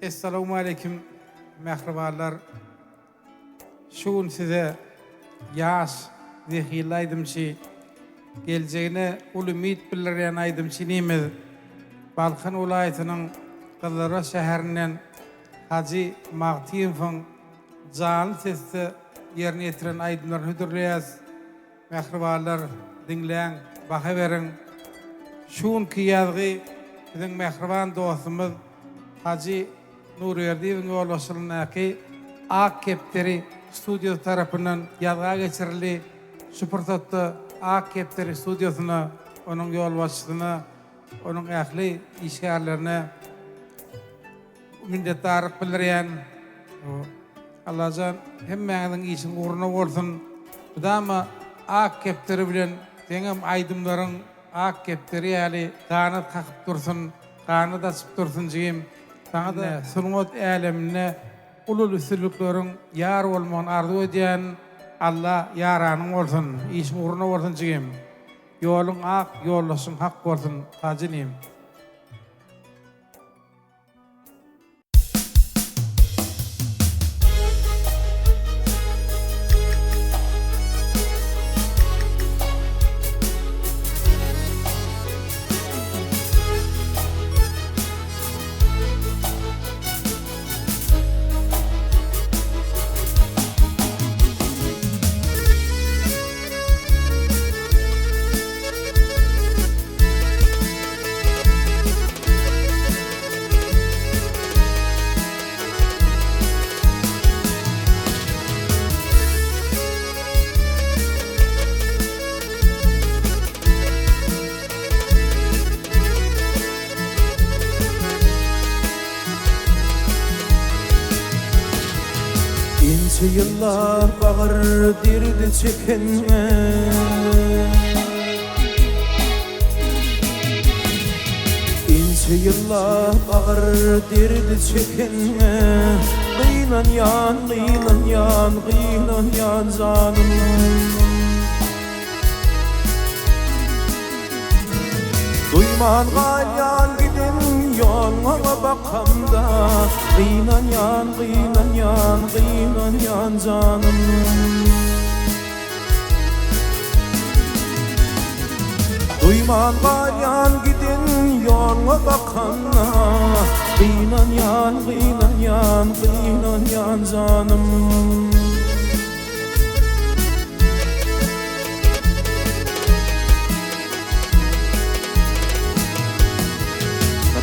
Esselamu aleyküm mehribarlar. Şuun size yaş zehirli aydımçı geleceğine ul ümit bildiren aydımçı neymiz? Balkan ulayetinin Kızılra şehrinden Hacı Mağtiyev'in canlı sesi yerine getiren aydımların hüdürleyez. Mehribarlar dinleyen, baka verin. Şuun ki yazgı bizim mehriban dostumuz Hacı Nurverdi'nin yollaşılındaki Ak Kepteri Stüdyo tarafından yazığa geçirildi. Süpertotta Ak Kepteri Stüdyosuna, onun yolbaşçısına, onun ehli işgärlerine minnettarlyk bildiren. Allah'can hemmeňiziň işiň uğruna bolsun. Budama Ak Kepteri bilen teňem aydymlaryň Ak Kepteri ýaly kanat kakyp dursun, kanat açyp dursun diýim. Sana da sunumot alemine ulul üstünlüklerin yar olman arzu edýän Allah yaranın olsun, iş uğruna olsun diýim. Yolun ak, yollaşın hak bolsun, hacinim. İnce yıllar bağır dirdi çekenme, İnce yıllar bağır dirdi çekenme. Gıynan yan, gıynan yan, gıynan yan canım. Duyman galyan gidin yoluna bakamda. Gıynan yan, gıynan yan, gıynan yan canım. Duyman galyan gidin yoluna bakamda. Gıynan yan, gıynan yan, gıynan yan canım.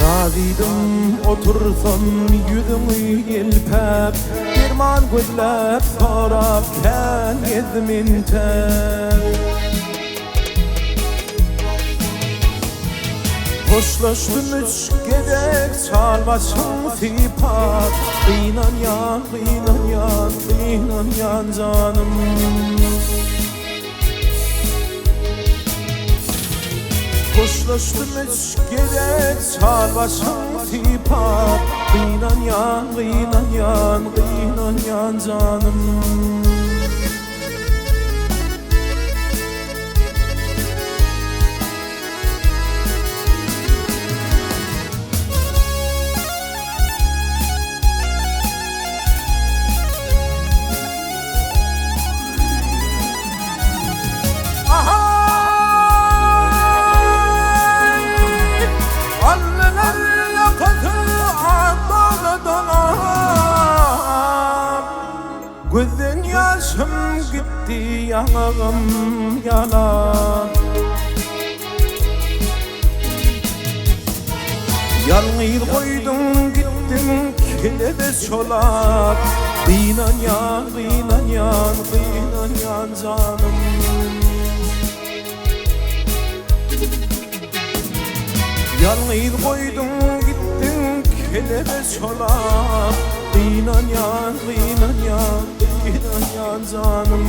Razıydım otursam yüzümü yelpep, derman gözlep sorap kel gezmin tel. Hoşlaştım üç gedek çalmasın sipat. Gıynan yan, gıynan yan, gıynan yan canım. Hoşlaştım üç gerek çalmasın sipat. Gıynan yan, gıynan yan, gıynan yan canım. Gözden yaşım gitti yanağım yalan. Yalnız koydum gittim kelebes çolak. Gıynan yan, gıynan yan, gıynan yan canım. Yalnız koydum gittim kelebes çolak. Gıynan yan, gıynan yan, gıynan yan canım.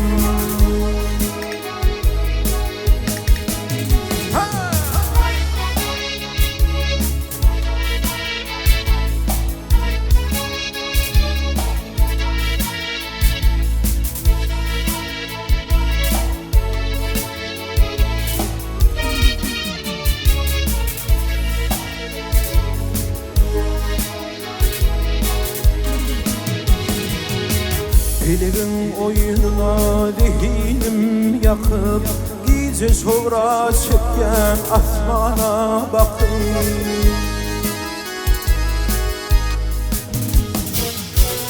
Dilimin oyununa dilim yakıp gece sonra çeken asmana bakın.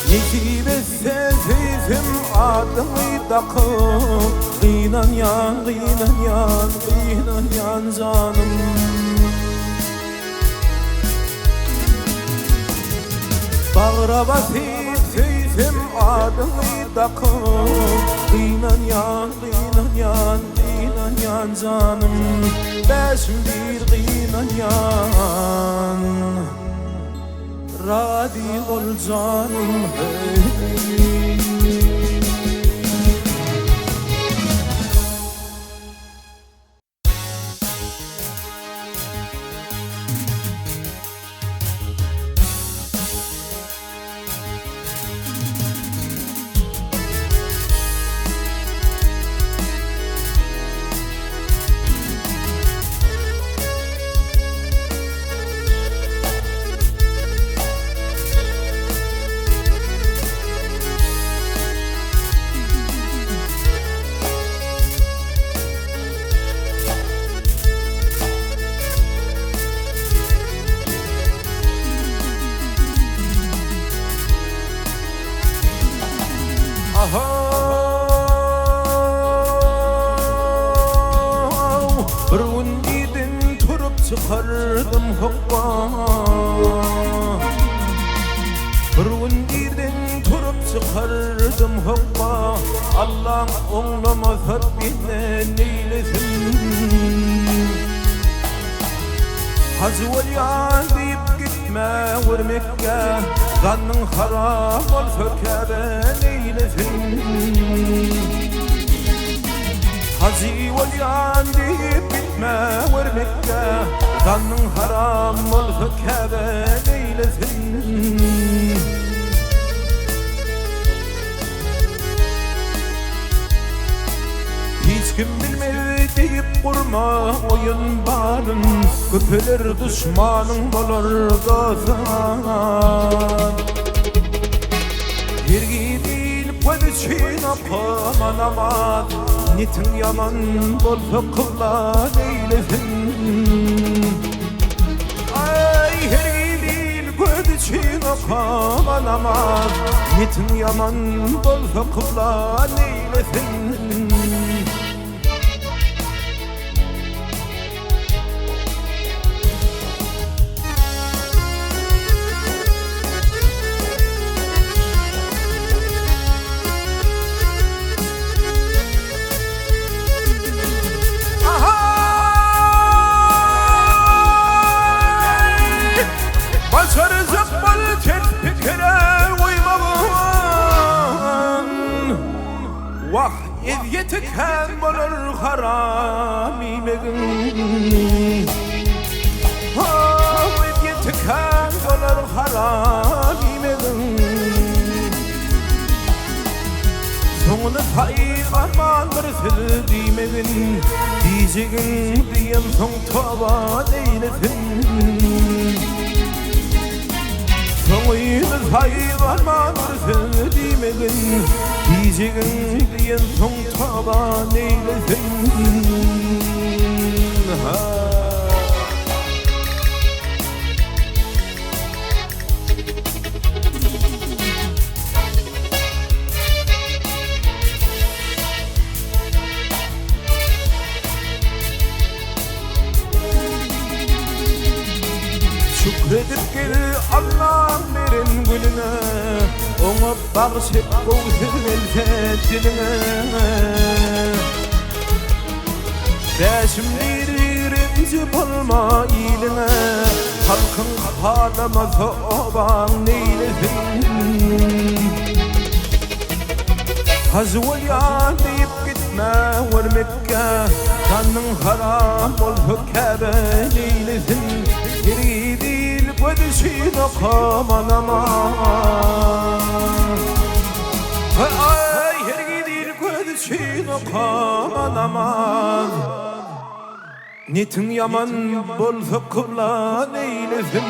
Necip etse zeyfim adımı takıp Kıynan yan, kıynan yan, kıynan yan canım. Bağra basıp zeyfim adımı takıp Kıynan yan, kıynan yan, kıynan yan canım. Beşim bir kıynan yan Radi ol canım hey. Bir gün gidin turup çıkardım hokka Bir gün gidin turup çıkardım hokka Allah oğlamaz bile neylesin Hacı ol ya deyip gitme vurmekke Zannın harap ol sökere neylesin Hacı ol ya deyip gitme vurmekke Zannın haram ol sökere neylesin Hiç kim bilmez deyip kurma oyun barın Köpeler düşmanın bolur gazan Yergi değil pödüçün apaman aman Nitin yaman bolsa kılla neylesin Ay yergi değil pödüçün apaman aman Nitin yaman bolsa kılla neylesin Vah evyeti ken bolur harami megin Vah evyeti ken bolur harami megin Sonunu sayıgarman bir sildi megin Diyeceğin diyem son tava deylesin Sonunu sayıgarman bir sildi megin Diyeceğin diyen son tava neylesin Şükredip gel Allah'ın verin gülüne Ona bağışıp kovsun elfetine Beşim birinci bulma iline Halkın ağlamasa oban neylesin Hacı ol ya deyip gitme vurmekke Canın haram ol hükebe neylesin Geri değil gödüşün okaman aman Ay her değil gödüşün okaman aman Nitin yaman bolsa kıla neylesin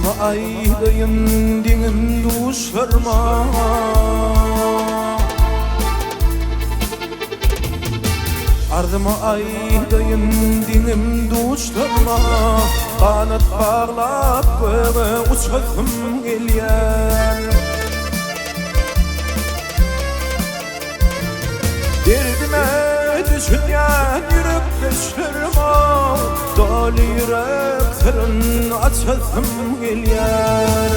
Ardımı aylayın dinin duşlarıma Ardımı aylayın dinim duşlarıma Kanat bağlap böyle uçasım gelyer Derdime düşünen yürek deşlerime Dolu yürek sırın açasım gelyer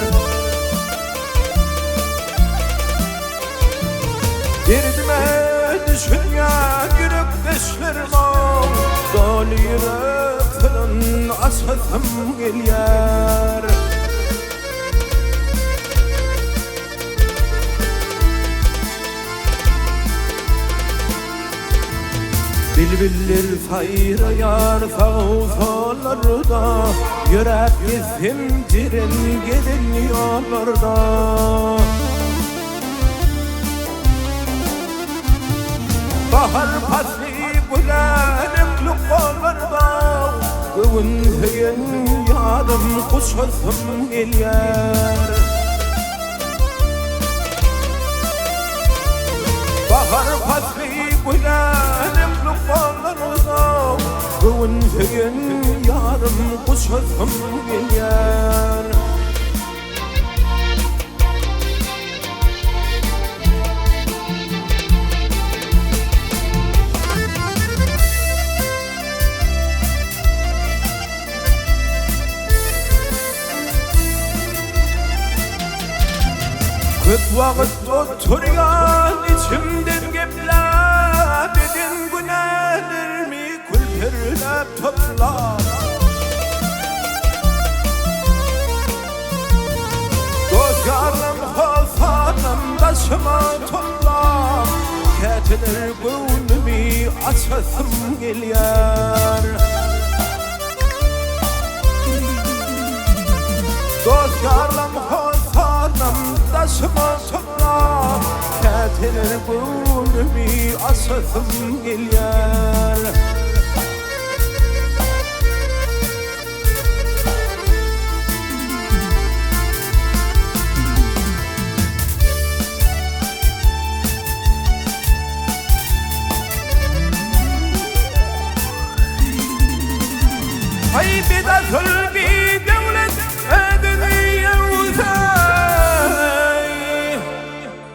Derdime düşünen yürek deşlerime Dolu yürek sırın açasım gelyer Bülbüller sayrayar sağ sollarda Yürek izim cirin gidin yollarda Bahar pasli gülerim kollarda Kıvın hüyün yadım kuşasım gelyer Bahar pasli gülerim kollarda Kıvın hüyün yadım kuşasım gelyer Köp vakit oturuyan içimden gepler Dedin günahlarımı külpürlep toplar Gözyarım kolsanım taşıma toplar Ketilir gönlümü açasım gelyer Gözyarım kolsanım taşıma toplar Ketilir gönlümü açasım gelyer Haybida zulmi devlet edini yavuzay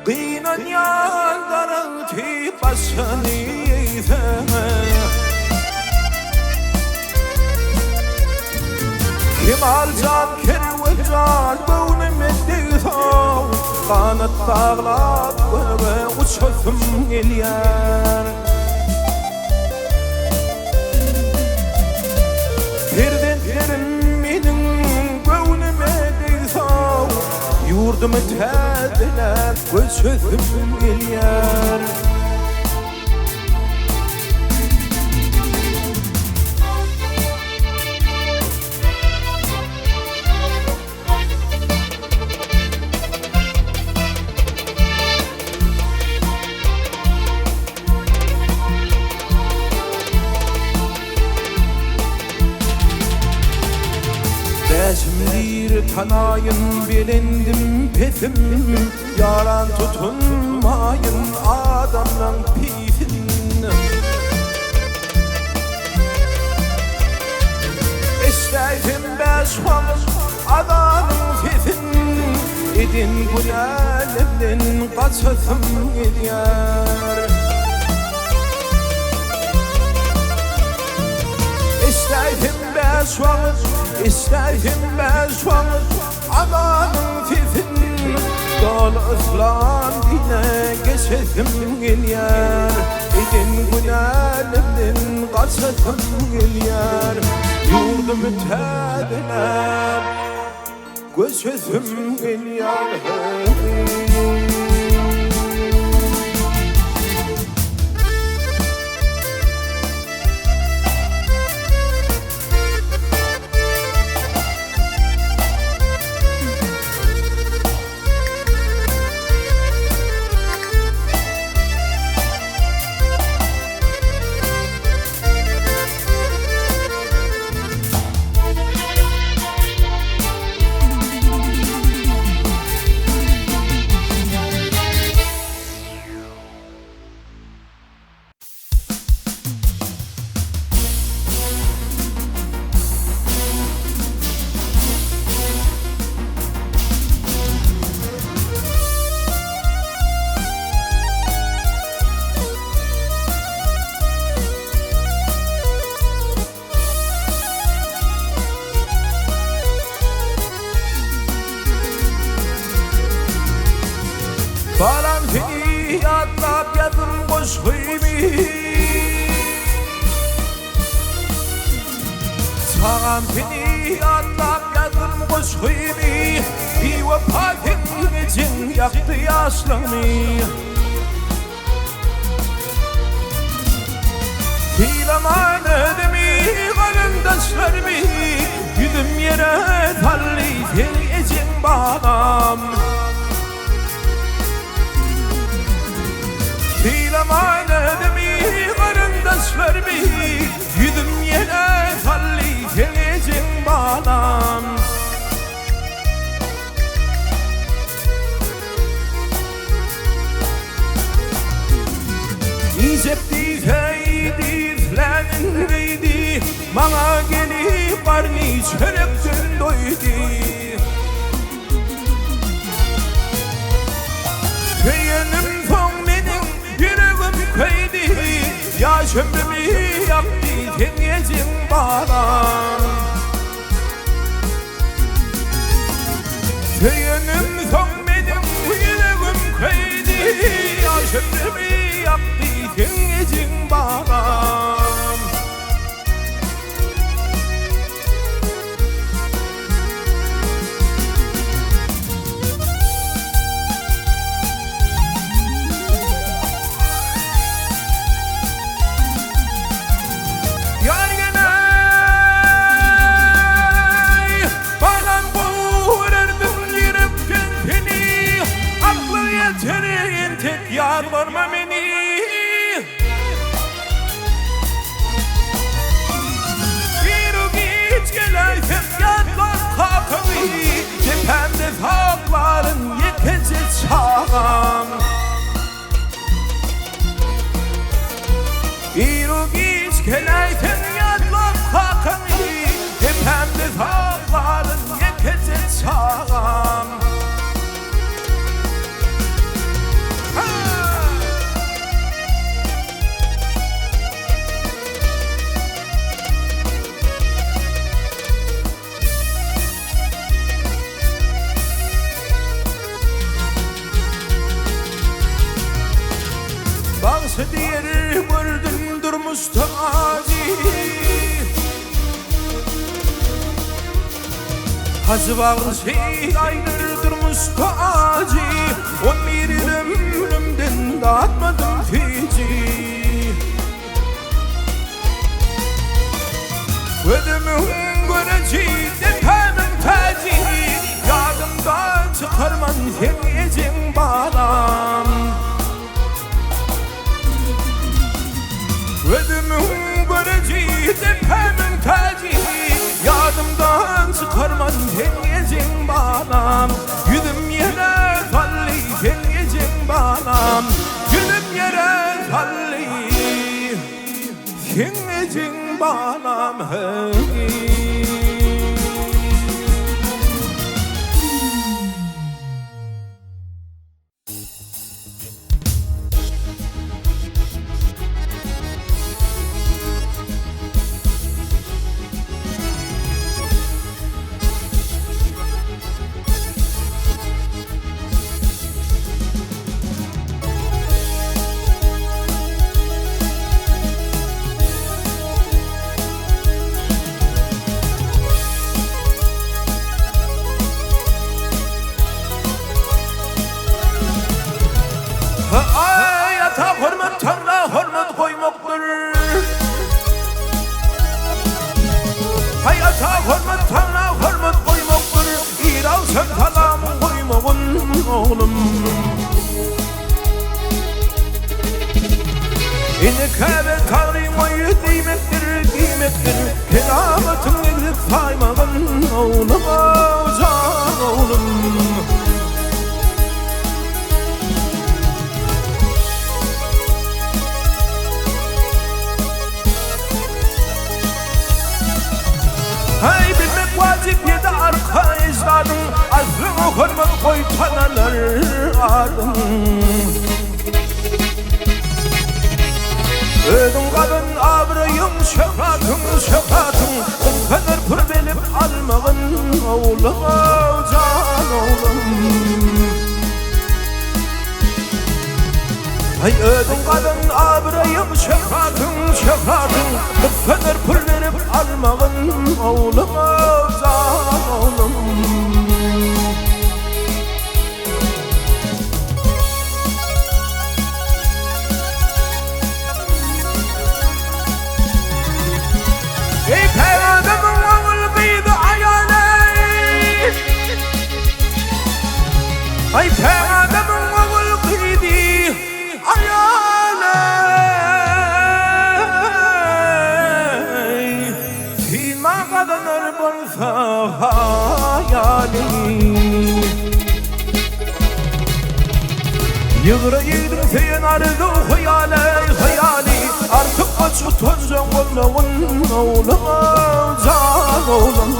Kıynan yandarın ti başını yeysen Kemal can kerve can bunu meddeysen Kanat bağlap ve uçasım gelyer Perdelerim benim gönlüme değsen Yurdumu tədine göçüsüm gelyer Beşimdir tanayın bilindim pesim Yaran tutunmayın adamdan pisin İsteydim beş vakit adamın sesin İdin gülelimden kaçasım gelyer İsteydim beş vakit İsteydim beş vakit adanın sesin Dol ıslan dine geçesim gelyer İdin günelimden kaçasım gelyer Yurdumu tədine göçesim gelyer koşuymi Sağam seni anlap yazdım koşuymi Bir vefatın için yaktı yaşlarımı Filaman ödemi karındaşlarımı Yüdüm yere talli sen için bağlam Filaman ödemi karındaşlarımı Yüdüm yere talli sen için bağlam İcepti feydi flenin gıydi Bana gelip barni çörektün doydu Köyünüm son benim yüreğim köydi Yaş ömrümü yaktı tengecim bana Köyünüm son benim yüreğim köydi Yaş ömrümü yaktı tengecim bana Yalvarma beni Bir o geç geleysem yatlar kalkamı Cephemde sakların yetece çağam Bir o geç geleysem yatlar kalkamı Cephemde sakların yetece çağam Bağsı diğer gördüm durmuş tacı Hacı bağsı aynır durmuş tacı 11 yıl ömrümden dağıtmadım fici Ödümün göreci depemin tacı Yadımdan çıkarman hemiyecin bağlam Ödümün göreci tepemin tacı Yadımdan çıkarman hengecin bağlam Yüdüm yere talli hengecin bağlam Yüdüm yere talli hengecin bağlam Hayata hürmet Tanrı hürmet koymaktır Hayata hürmet Tanrı hürmet koymaktır İral sen talam koymakın oğlum İnekâbe Tanrı'yı kıymettir kıymettir Kerametin edip saymakın oğlum can oğlum Hay bilmek vacip yedi arka ecdadım Azrını hürmet koy tanalar adım Ödüm kadın abrayım şefkatım Kadar pır belip almağın oğlum can oğlum Ay ödün kadın abrayım şefratın şefratın Kıfedir pul verip almağın oğlum can oğlum Ey peygamberin oğul kıydı ayağını Ay peygamberin oğul kıydı ayağını Fîmâ kadınır bulsa hayali Yığra yığdım seyin arzu hayali hayali Artık kaçı tozcan olmağın oğlum can oğlum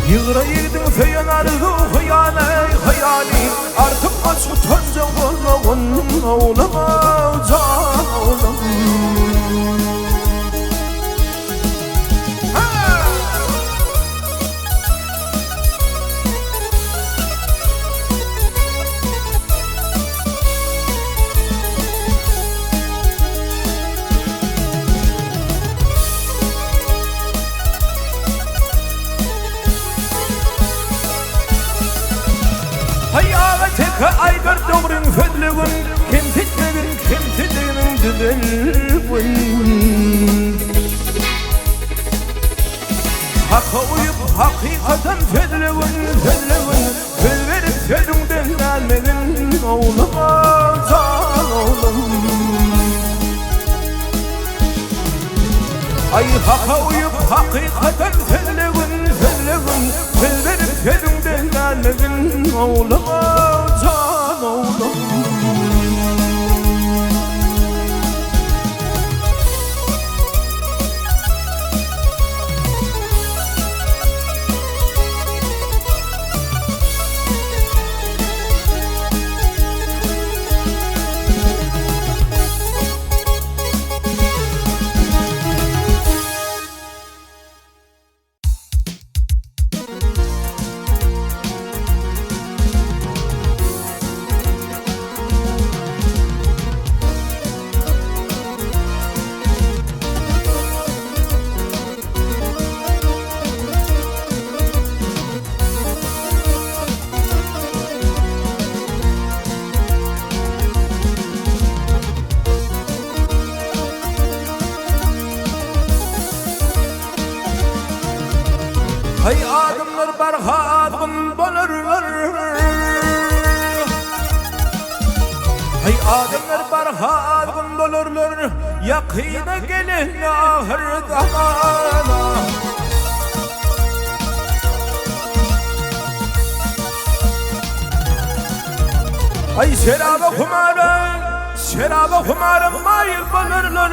Yığra yığdım seyin arzu hayali hayali Artık kaçı tozcan olmağın oğlum can oğlum Hayatı aydır doğrun fedlüğün Kim titleğin düzelgün Hakka uyup hakikaten fedlüğün Fed verip fedünden almedin oğlum can oğlum Ay hakka uyup hakikaten fedlüğün Fed verip fedünden almedin oğlum can oğlum Hay adımlar barhadın bolurlar Hay adımlar barhadın bolurlar Yakına gelin ahir zamana Ay şeraba kumarım mayıl bolurlar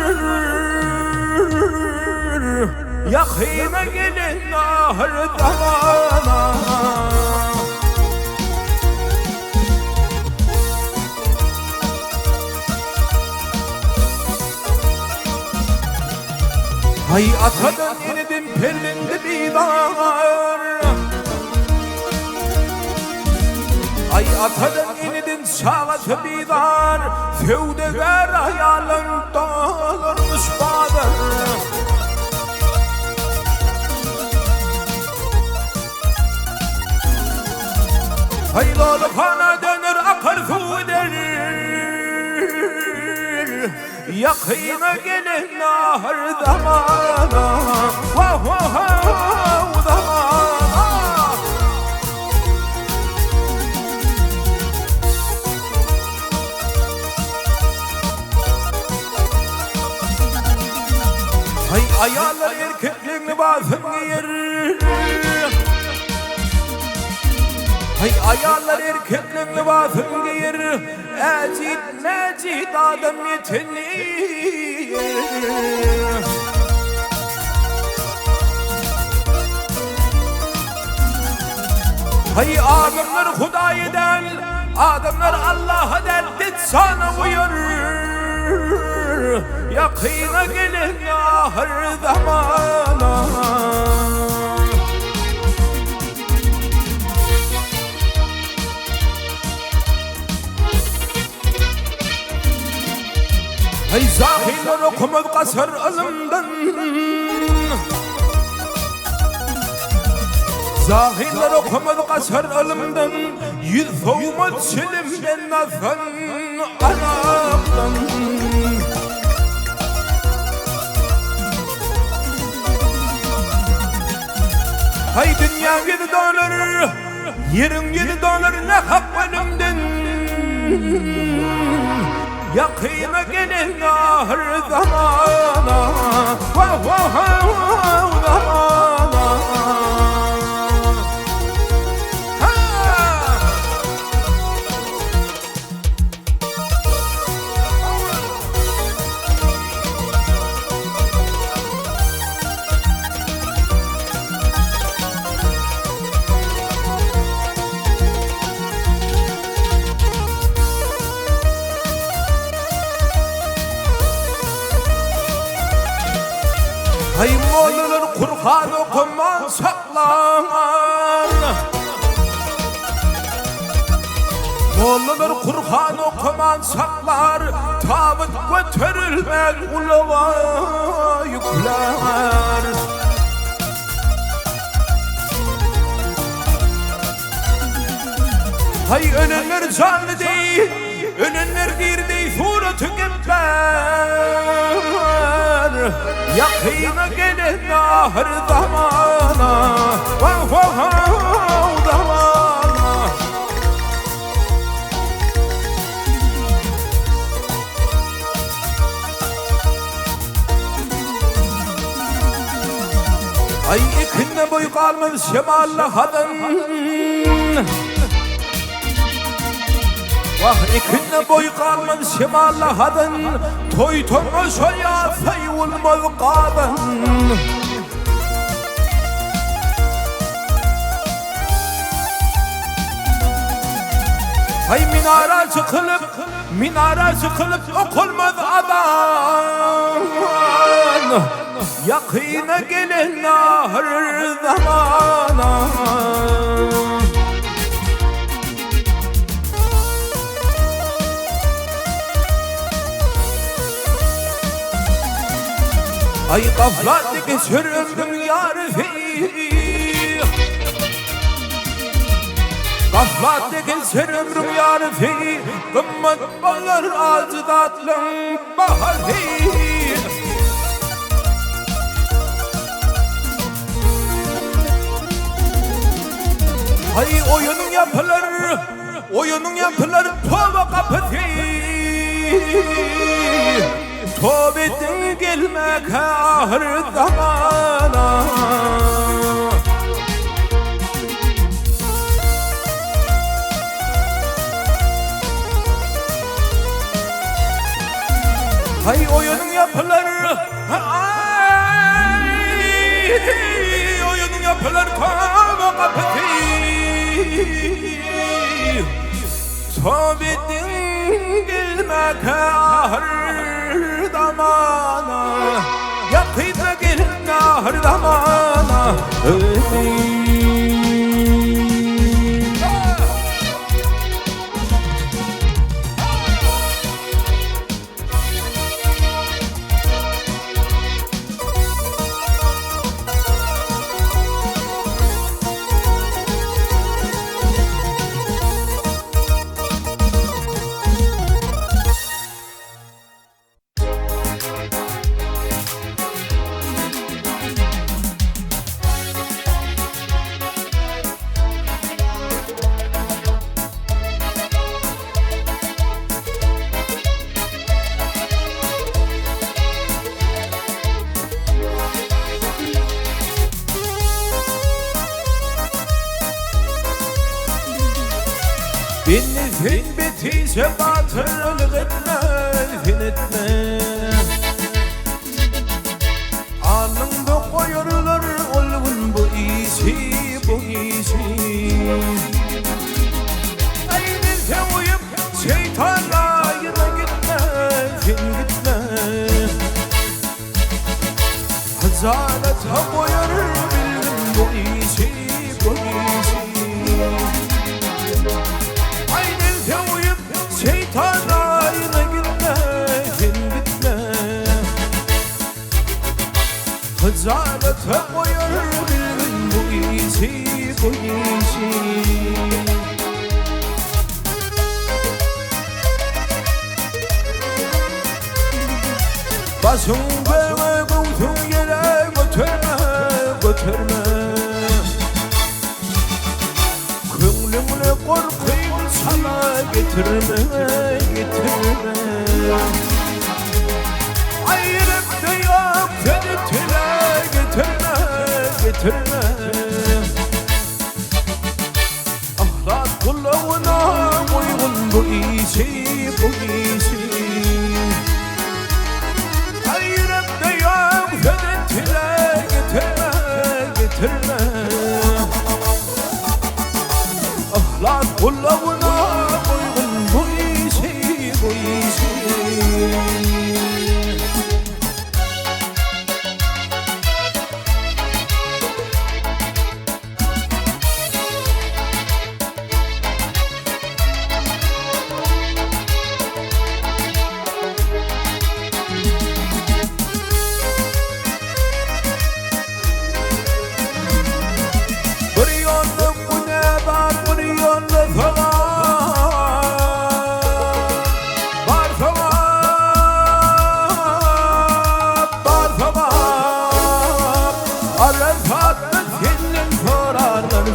Yakına gelin ahir zamana Hay atadan yeniden perlindi bidar Ay atadan yeniden çağatı bidar Fevdegar hayalın doldurmuş badır Hay lolu kana dönür akar su der Yakına gelin ahir zamana Vah vah vah zamana Hay ayarlar erkekliğini basın yer Hay ayarlar erkekliğini basın yer Ecid mecid adam yetenir Hay adamlar Hudayı'dan Adamlar Allah'a derdi sana uyur Yakına gelin ahir zamana Hey zahirler okumaz kasar alımdan, zahirler okumaz kasar alımdan, yüz soğumaz çelimden nazan anamdan. Hay dünya yedi dolar, yerin yedi dolar, ne hak önümden. Yakına gelen ahir zamana, vah vah vah zamana. Hay Moğollar Kur'an okuman saklar, Moğollar Kur'an okuman saklar, tabut götürülmez uluğa yükler. Hay ölenler canlı değil, ölenler bir değil, suratı gebber. Yakına gelen ahir zamana, vah vah vah zamana. Ay ikinde boy kalmaz şemallı kadın, vah ikinde boy kalmaz şemallı kadın, toy tomaşaya sayılmaz kadın. Hay minara çıkılıp okulmaz adan, yakına gelen ahir zamana. Ay gaflat geçer ömrüm yarifi, gaflat geçer ömrüm yarifi, kımmet bağlar acı tatlım bahari. Ay oyunun yapılır tova kapısı, tövbetin gelmek ahir zamana. Hay oyunun yapılır, oyunun yapılır tova kapısı, tövbetin gelmek ahir zamana. Yakına gelin ahir zamana. Bin bitişe batırlık etme, fin etme. Alnında koyarlar olgun bu işi, bu işi. Aynı uyup şeytanla yana gitme, fin gitme. Hazalata koyar bildim bu işi, bu işi. Şeytan ayına gitme, fin gitme. Hızalete koyar bilgin bu iyisi bu iyisi. Basın bana koyduğun yere götürme götürme. Könlümle korkuyum sana getirme getirme. Ayrıp da yok fedetine getirme getirme. Ahlak kulluğuna uygun bu iyisi bu iyisi. Ayrıp da yok fedetine getirme getirme. Ahlak kulluğuna uygun bu iyisi bu iyisi.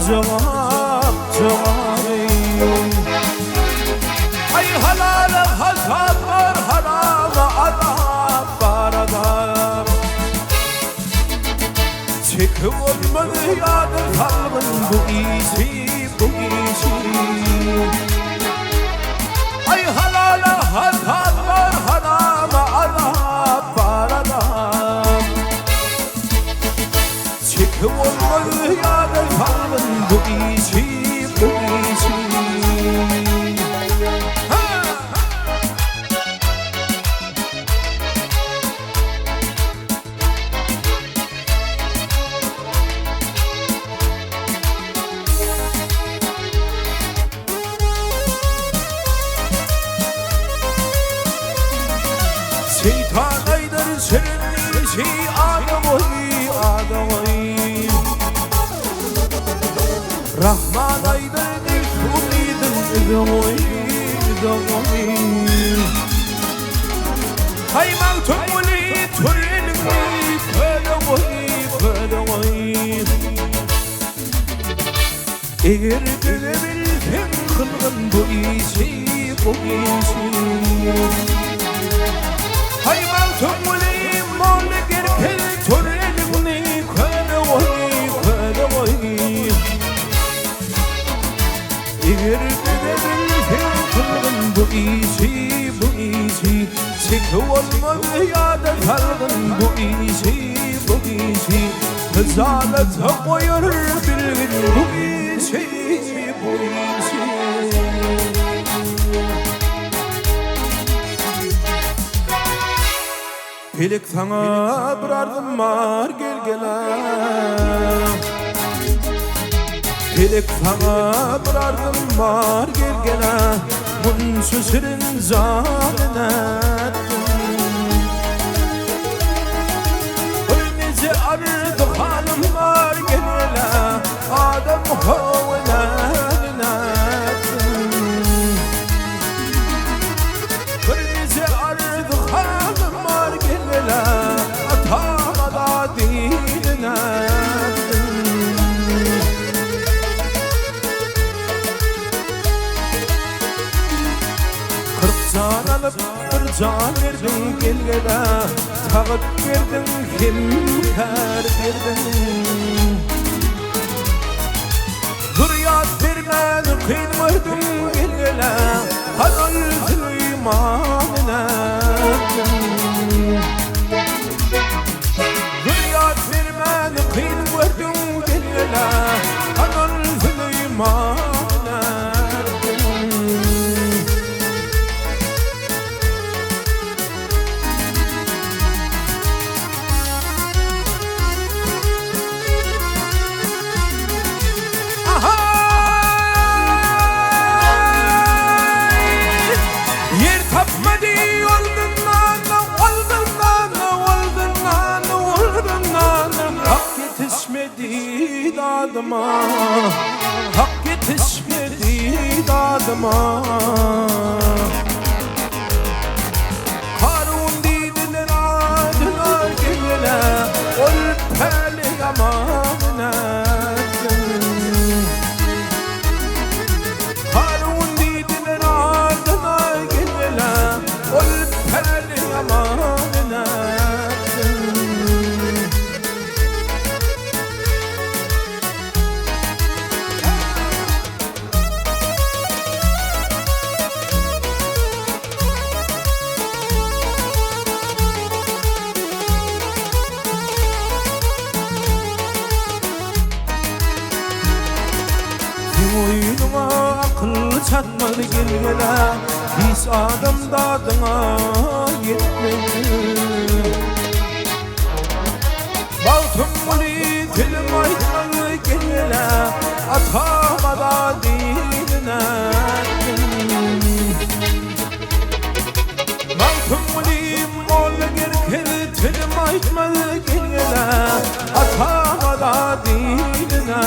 Cevap cevap. Ay halale hasat var harama adab var adab. Çekip olmadı yadı kalbin bu iyisi bu iyisi. Ay halale hasat var harama adab var adab. Çekip olmadı yadı kalbin bu iyisi bu iyisi. Şeytan aydır senin adamı adamı. Rahman aydır nefunidir idamı idamı. Hayman tümülü türelimi fedamı fedamı. Eğer görebilsem kılgın bu iyisi bu iyisi. Hayman tümülü malı gerken türelimi fedamı fedamı. Eğer görebilsem kılgın bu iyisi bu iyisi. Çeki olmadı ya da kalgın bu iyisi bu iyisi. Hızalete koyar bilgin bu iyisi bu iyisi. Felek sana bir ardım var gel gele. Felek sana bir ardım var gel gele. Bunun sözünün zaline öylece ardı halim var gel gele. Adam havalarına öylece ardı halim var gel gele. Atamadı diline. Can alıp bir can verdin gel gele. Tağıt verdin himkar verdin. Hürriyat vermeni kıymadın gel gele. Hanal Süleyman'ına. Hürriyat vermeni kıymadın gel gele. Hanal Süleyman'ına. Yer tapmadı yolundan dadıma, hak yetişmedi dadıma. Harun dediler adılar gelene, ol peli emanetin. Harun dediler adılar gelene, ol peli emanetin. Oyunuma akıl çatmadı gelgele, biz adam dadına yetmedi. Baltım oli dilim aytmadı gelgele, atama da diline. Baltım oli molla gerker dilim aytmadı gelgele, atama da diline.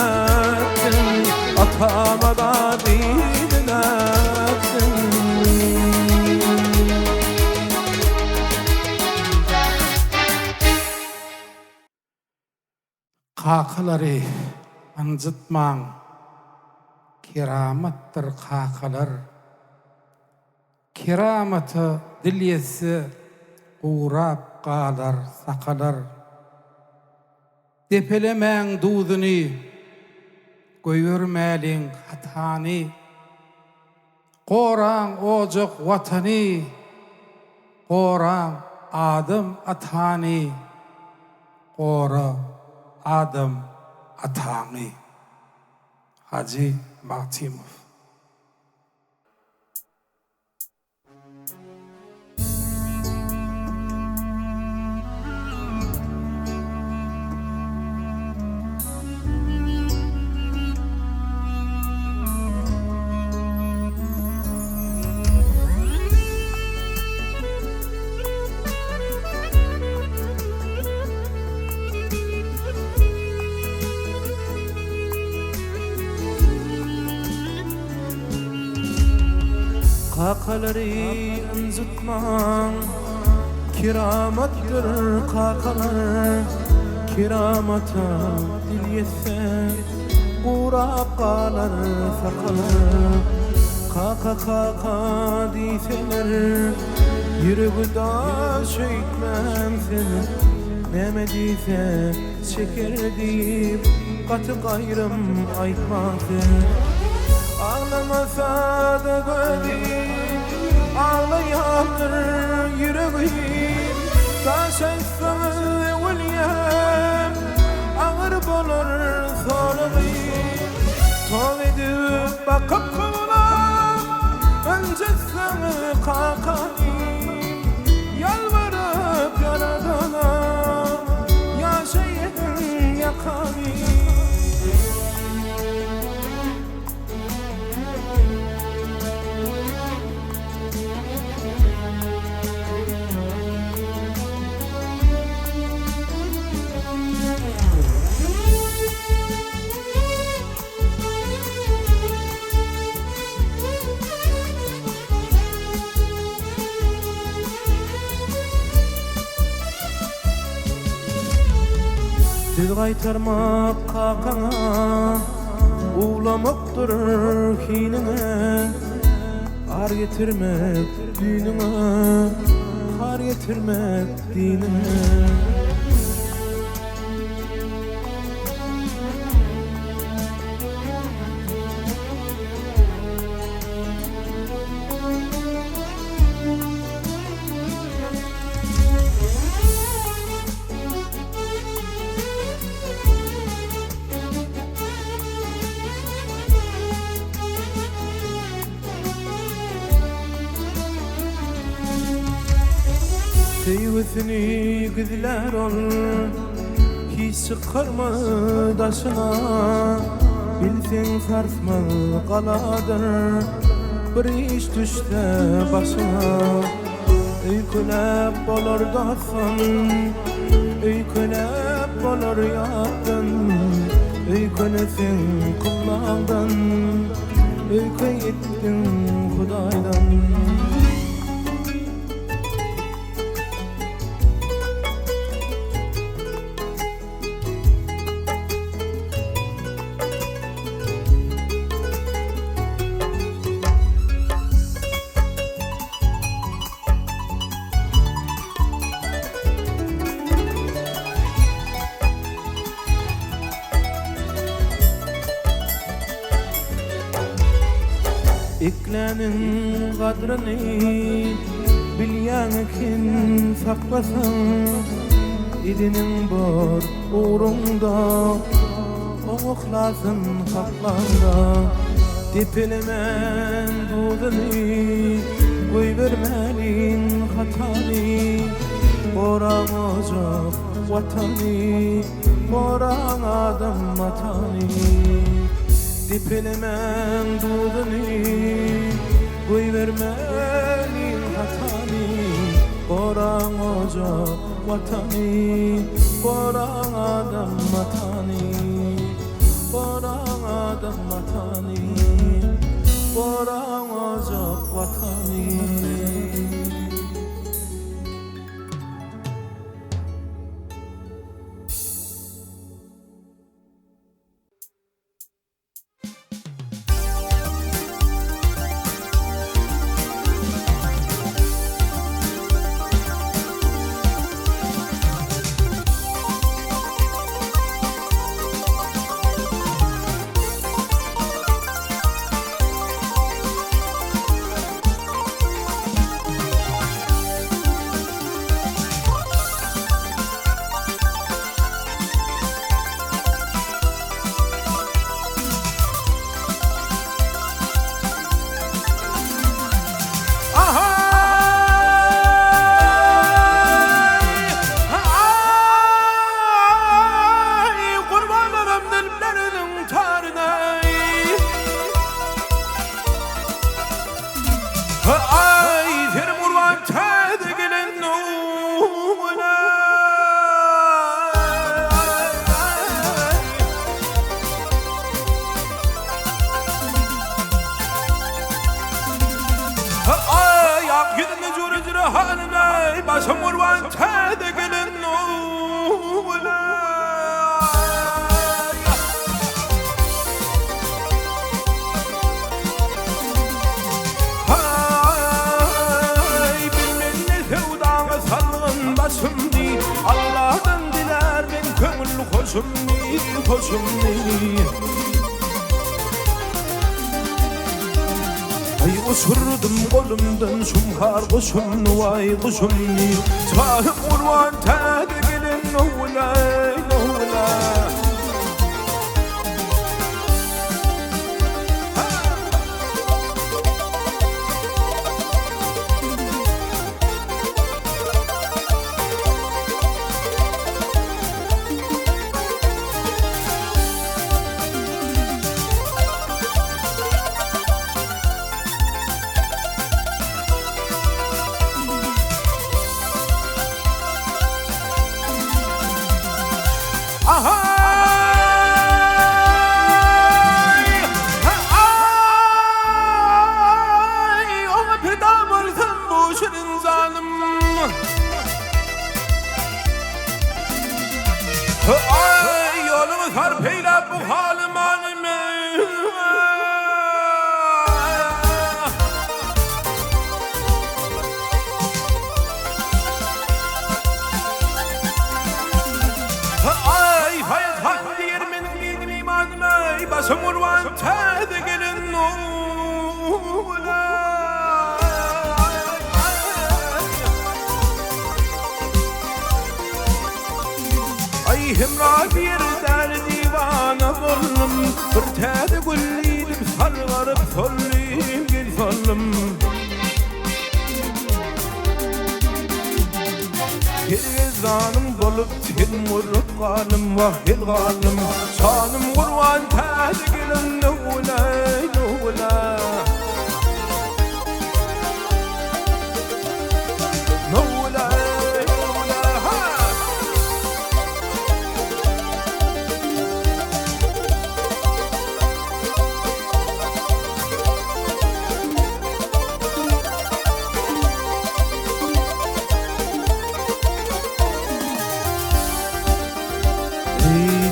Atama da diline. Kakaları anzıtman, keramettir kakalar. Kerameti dilyesi uğrap qalar sakalar. Depelemen dudunu, göýürmäliň hatany, goraň ojak watany, goraň adam atany, gora adam atany. Hacı Matimov. Kakaları anzıtman, keramettir kakalar. Keramata dil yetse, uğrap qalar sakalar. Kaka kaka deyseler, yüreğida şeýtmem seni. Neme deyse şeker deyip, katı gayrım aytmasın. Ağlamasa da gözüm, ağlayanır yüreğim. Taş aysa evveliyem, ağır bolur solğum. Tol edip bakıp kulağım, öncesini kakanim. Yalvarıp yaradana, yaşayın yakanim. Dil qaytarmak kakana, uğlamaktır hinine. Ar getirmek dinine, kar getirmek dinine. Sevgisini güzler ol, hiç çıkarma daşına. Bilsen sarsmalı kaladır, bir iş düşse başına. Öykülep olur dasın, öykülep olur yattın. Öykönesin kulağdan, öykü ettin Hudaydan. İklenin kadrini bilyen kim saklasın, İdinin bor uğrunda oğuklasın haklanda. Dipilimen dudini koy vermelin hatani, Boran ocak vatani, boran adam matani. Dipilimen dudini koy vermelin hatani, Boran ocak vatani, boran adam matani, boran adam matani, boran ocak vatani. Başım vurvan tede gelin oğula. Hay bilmem ne sevdağa salgın başım değil, Allah'tan diler ben kömül hoşum değil, hoşum değil. Ay usurdum kolumdan şumkar kuşumnu, vay kuşumni. Sahip urvan tede gelin oğula, oğula. Ay yolumu sarpeyle bu halim halime. Ay fayzhan diyer benim dinim imanime, başım urvan tede gelin oğula. Hemra bir der divana bollum, bir tede gülliydim sargarıp solluyum gel sollum. Hirzanım bolup ten vurup kalım vahil kalım, Şanım kurvan tede gelin nuvula, nuvula. Nuvula.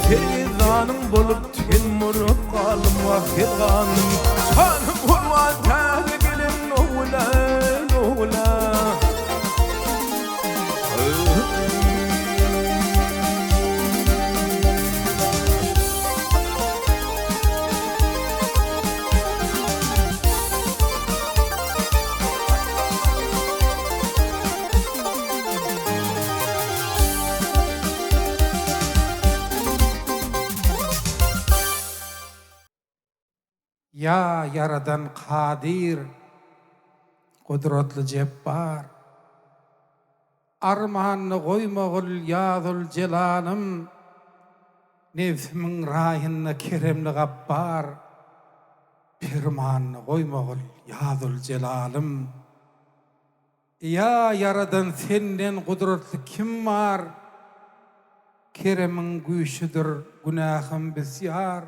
Ferizanım bolup tükenmürüp kalım vahirganım Sanım kurban tane gelin oğula oğula Ya yaradan kadir, kudretli cebbar, armağanını koymagul yadul celalım, nefsimin rahine keremli gabbar, pirmanını koymagul yadul celalım. Ya yaradan senden kudretli kim var? Keremin güýşüdür, günahım besyar.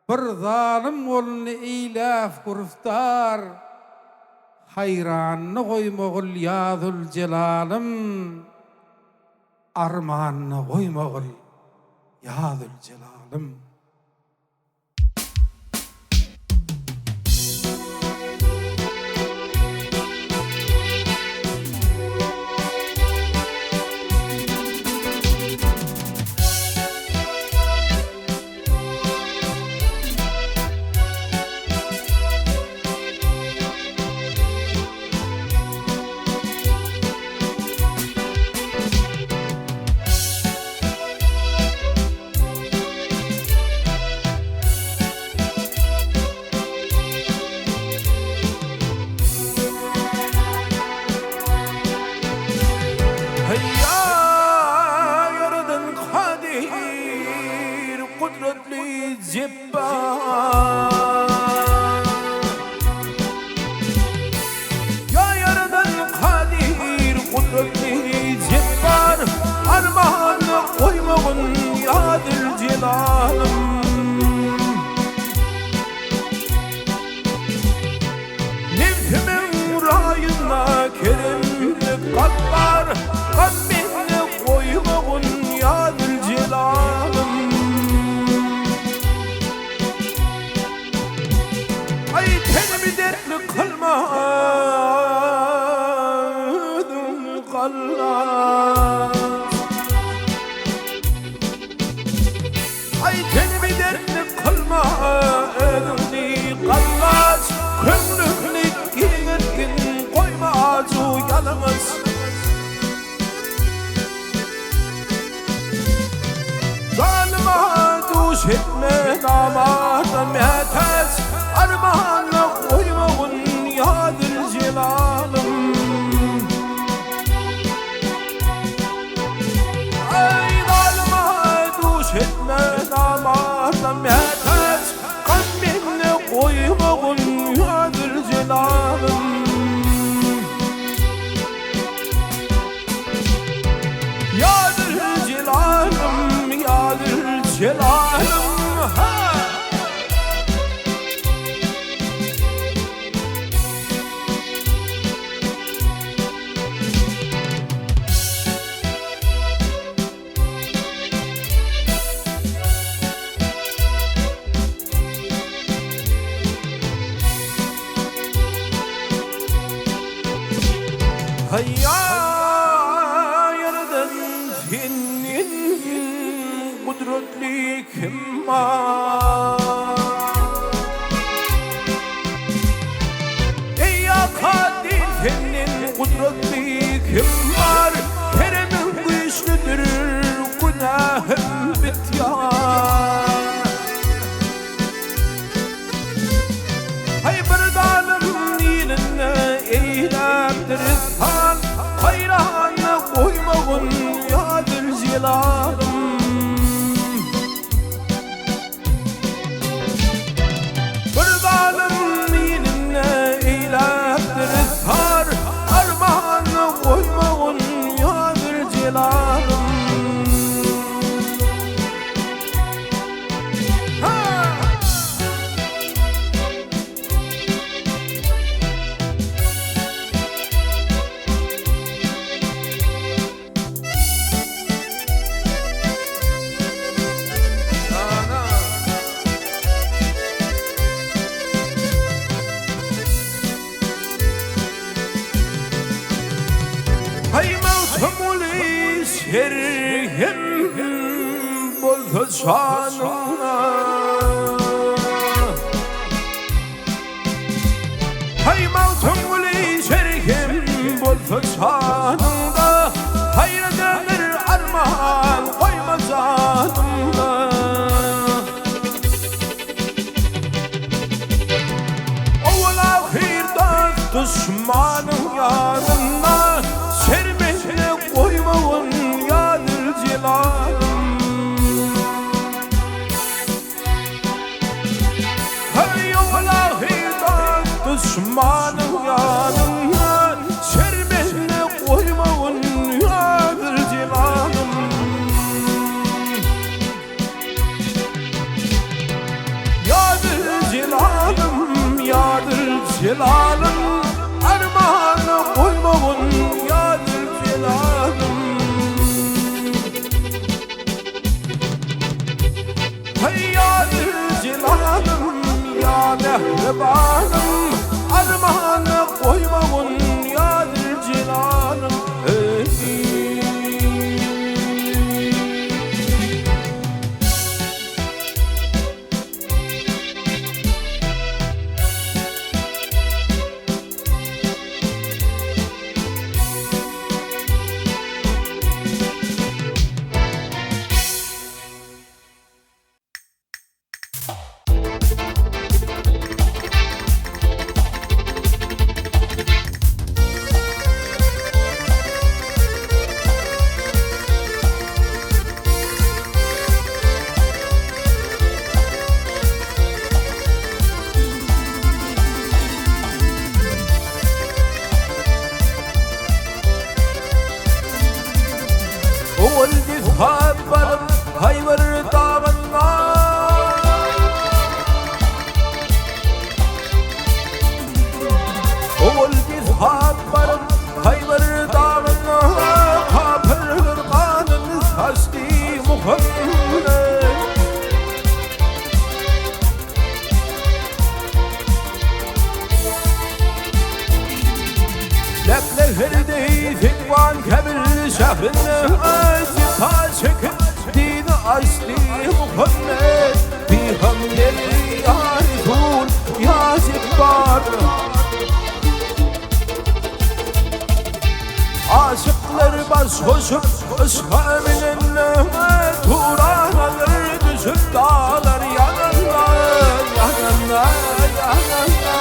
Bir zalim golunu eýläp guruftar, hayranyny goýmagul ýazul celalym, armanyny goýmagul ýazul celalym. Ya yaradan kadir kudretli cebbar armağanı koymağın yadır celalım Nefsimin rayına keremli katlar kalbini koymağın yadır celalım Tenimi dertli kılmadım kalmaz Ay tenimi dertli kılmadım kalmaz Kömrümlü girgin koymaz o yalnız Zalıma duş etme damardan mehtez Armağanı koymağın yadır celalım Ay zalıma duş etme damardan mehtez Kalbini koymağın yadır celalım Yadır celalım, yadır celalım Ya yaradan senin kudretli kim var? Ey ya kadir senin kudretli kim var? Keremin güçlüdür günahım bityar Hay bir zalim diline eylemdir ishal Hayranı koymağın yadır celalım Bir zalim diline eylemdir ishal Armağanı koymağın yadır celalım şerhem bolsa şanına hay mavtum gülü şerhem bolsa şanında hayra döner armağan koyma canımda oğla hırdat düşmanın yanına sermesine koymağın yadır cilanım hey oğla hırdat düşmanın yanına sermesine koymağın yadır cilanım yadır cilanım yadır cilanım armağanı koymağın yadır cilanım hey yadır cilanım ya mehribanım armağanı koymağın yadır cilanım hey. Oldu haberim hayvar dağına oldu haberim hayvar dağına kapır kanını saçtı Muhammed Leplehirde fikvan kebir şehrine ta çekip dini açtı Muhammed Peygamber ya Resul ya Cebbar aşıklar baş koşup ışkamine Turan alır düşüp dağlar yanına yanına yanına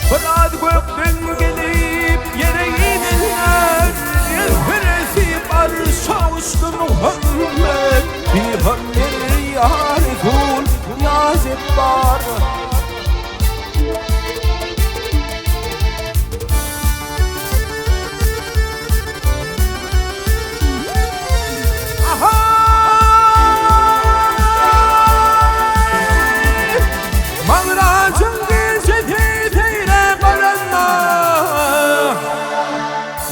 Fırat gökten gelip yere iner Yerperesi barışa uçtu Muhammed Peygamber ya Resul ya Cebbar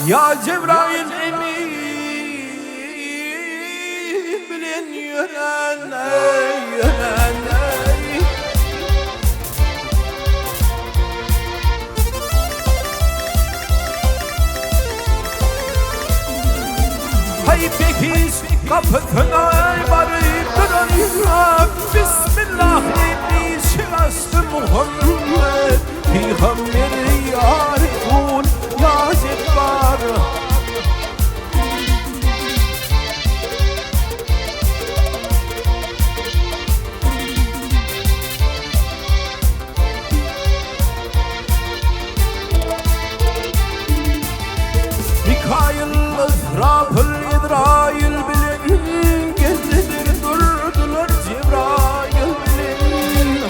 Ya Cebrail emin bilen yören yören hay pekiz kapısına varıp duran ya Bismillah dedi şirastı Muhammed Peygamber ya Resul ya Cebbar Mikail, Israfil, İdrail bilin Geceleri durdular Cebrail bilin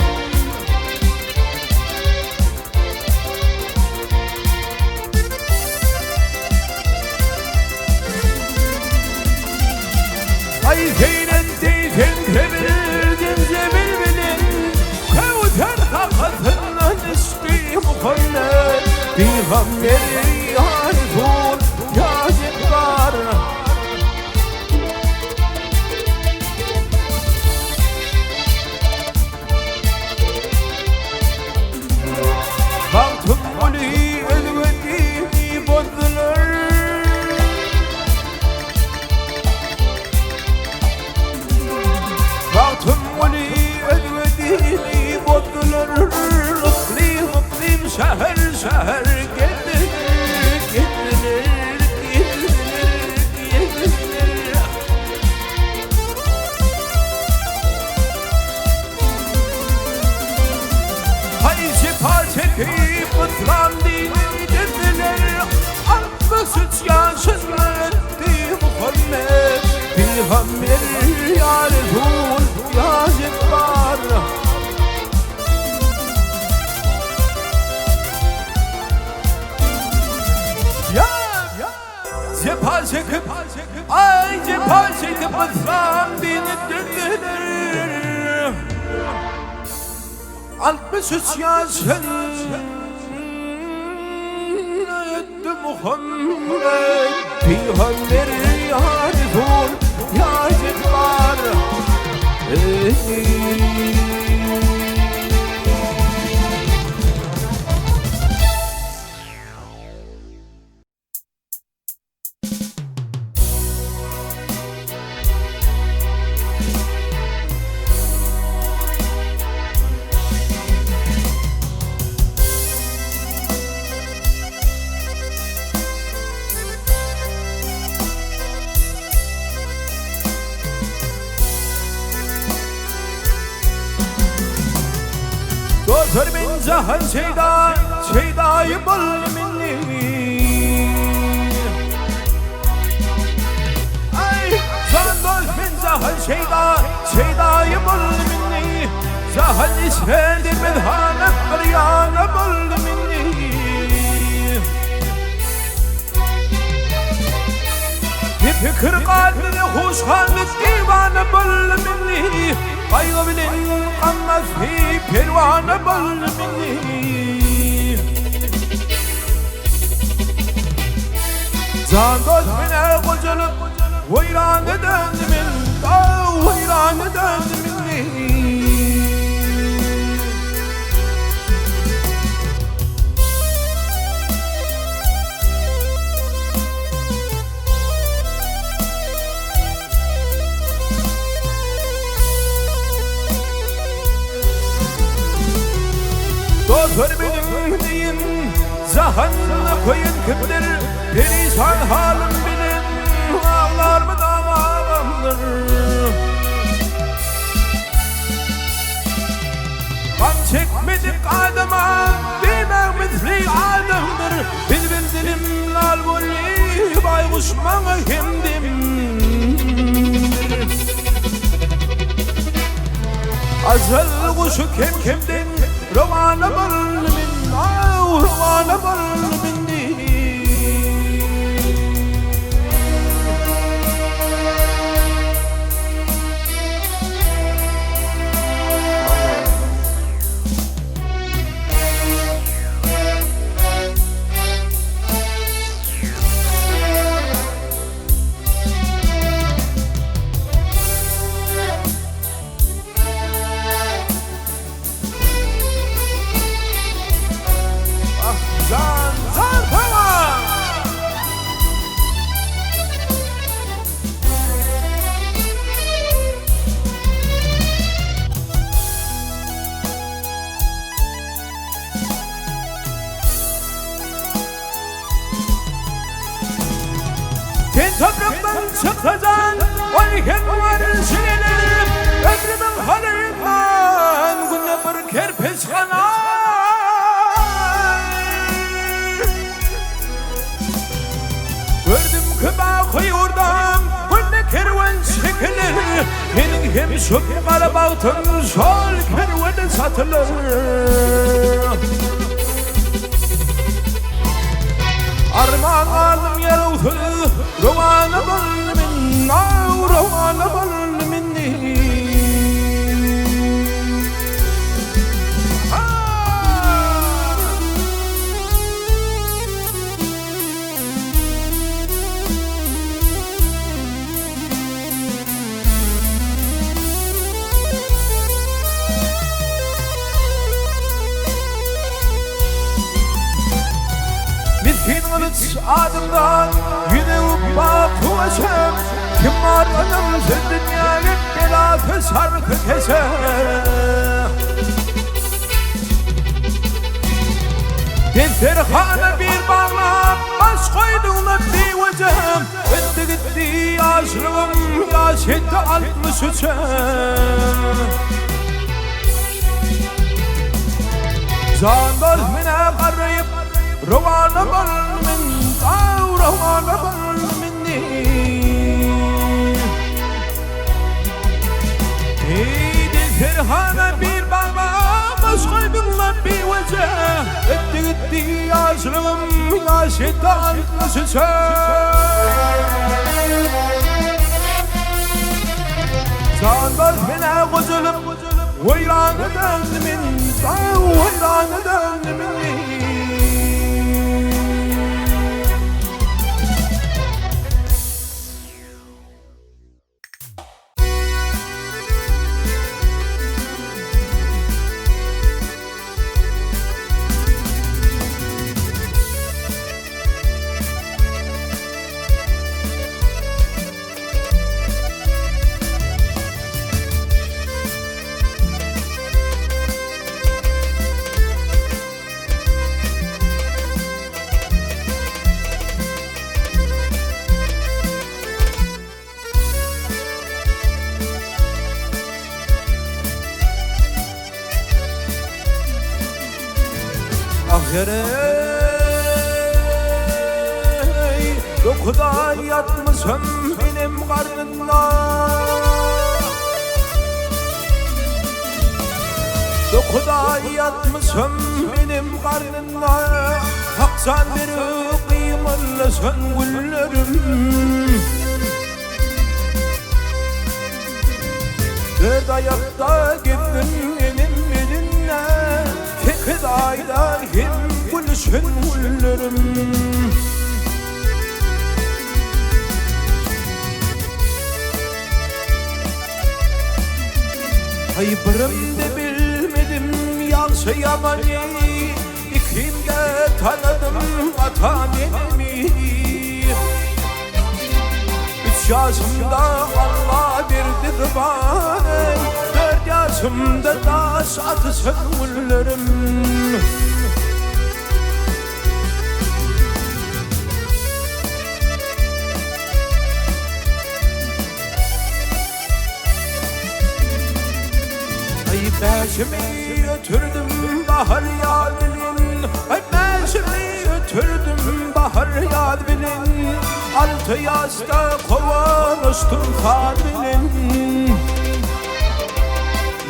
Ay Zeynep teyzen kebirdin Cemil bilin Kevter kakasından içti Muhammed Peygamber ya Resul ya Cebbar olur ıklim ıklim şehir şehir gelir gelir çekip ıtlam dini dediler Aklı süt yaşını etti Muhammed Peygamber ya Resul ya Cebbar Ya Cepha çekip Ay cepha çekip ıtlam dini dediler 63 yaşın etti Muhammed Peygamber ya Resul ya Cebbar دوزر من زهن شيدا يبل مني اي زندوز من زهن شيدا يبل مني زهن يشهد بدهان بريان بل مني بفكر قلبي خوش خالد ديوان بل مني قيوب قمس في بيروان بل مني زاندوز من الغجل ويران دند من ويران دند مني Dozer benim deyin Zahanna koyun kimdir Perişan halim bilin Ağlar mı damarımdır Kan çekmedik adıma Bilmem misli adımdır Bildirim lal voli Baykuş bana kimdimdir Azal kuşu kimden Ravana bal min ravana bal minni Topraktan çıkacağın Oyken var silinir Ömrümün halıyken Günne bir kerpiç kanar Gördüm ki bakı yurdam Günne kervan çekilir Benim hem şu karabahtım Sol kervanı satılır Armağan aldım yarutu Ravana bal min ravana bal minni Miskin kılıç adımdan Yüreğim batı açım Kim var adam sen dünyaya Belatı sarkı keser Terhane bir bağlam baş koyduğuna bir vecem Gitti gitti yaşlığım yaş etti 63'e Zanlar mine karayıp Ravana balmin Ravana balminni Terhane bir bağlam baş koyduğuna bir vecem Gitti gitti yaşlığım yaş etti 63'e Zanlar mine kuzulup Vayran edendimin Vayran edendimin Ahirey Dokuda yatmışım benim karnımda Dokuda yatmışım benim karnımda Haksan beri kıymalısın güllerim Dört ayakta gittim benim elimle Tek dayda hem gülüşün güllerim Aybırım de bilmedim yansı yamani İkimde tanıdım atam enemi 3 yaşımda Allah verdi bana 4 yaşımda taş atısın güllerim Beşimi götürdüm bahar yad bilin Beşimi götürdüm bahar yad bilin 6 yaşta kovan uçtum fad bilin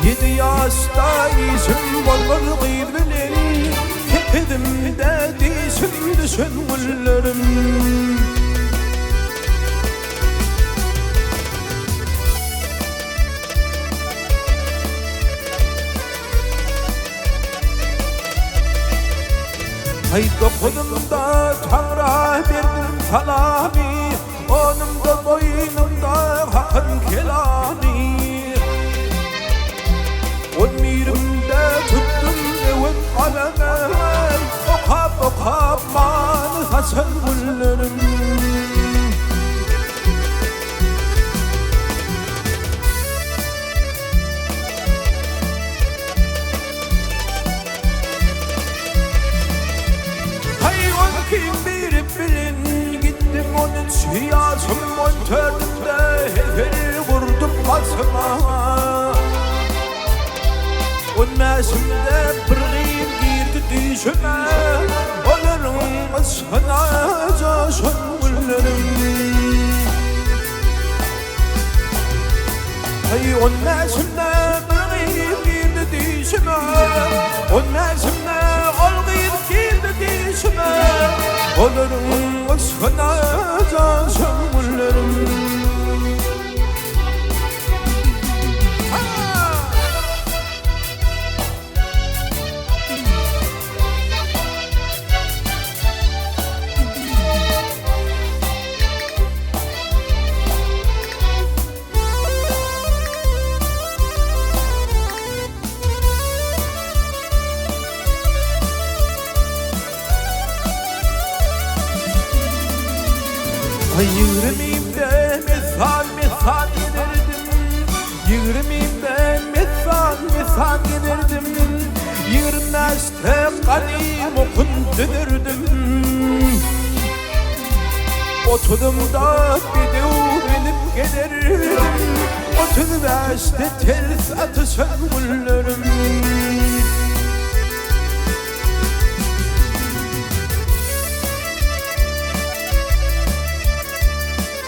7 yaşta işim bolur gıyd bilin Tepedim de dişim düşün güllerim Ay dokudumda Tanrı'ya verdim salami Onumda boynumda hakkın kelami On mirimde tuttum evin aleme Okap mani hasen güllerim Kim bilip bilin gittim 13 yaşım 14'ümde heykel vurdum basıma 15'imde bir gıyım girdi düşüme Onların ısına coşun güllerim Ay 15'imde bir gıyım girdi düşüme 15'imde ol gıyım girdi düşüme Olurum aşkına cansın güllerim Yüreğimde misal gelirdim Yüreğimde misal gelirdim Yürümezde kadim okundirdim. Otudum da bir devrilip gelirim. Otun beşte ters atışan güllerim.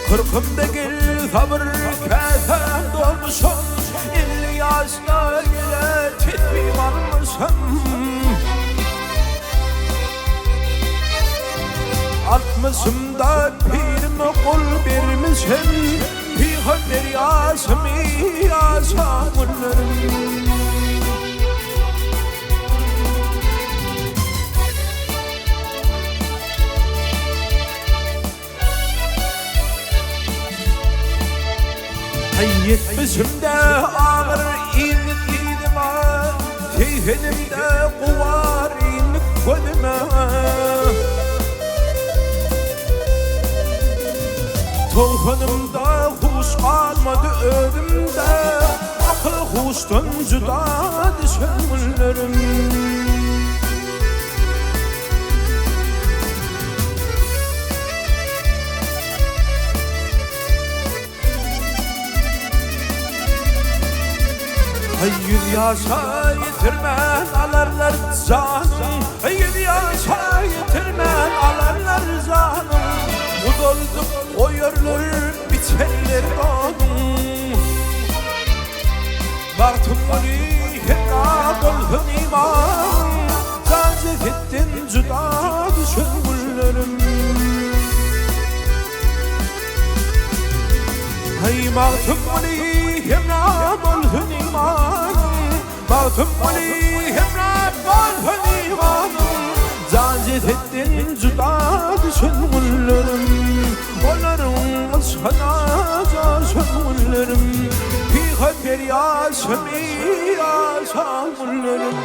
Kırkımda gel sabır kesen dolmuşum. 50 yaşına gele titbim almışım. 60'ımda pirime kul vermişim. Peygamber yaşamı yaşamırlarım. Yetmişimde ağır iyilik idime, keyfinimde kuvar iyilik kodime. Tolfanımda huş kalmadı ölümde, akıl huştan cüda düşenlerim. Yüz yaşa yitirmen alarlar canım. 100 yaşa yitirmen alarlar canım. Udolduk o yerler biterler donum. Baktım beni hekka dolhun iman. Zazif ettin cüda düşün güllerim. Baktım beni hekka dolhun iman. Baktım beni hekka dolhun iman. Zazif ettin cüda düşün güllerim. Onların sana caşın güllerim. Peygamber yaşamı yaşam güllerim.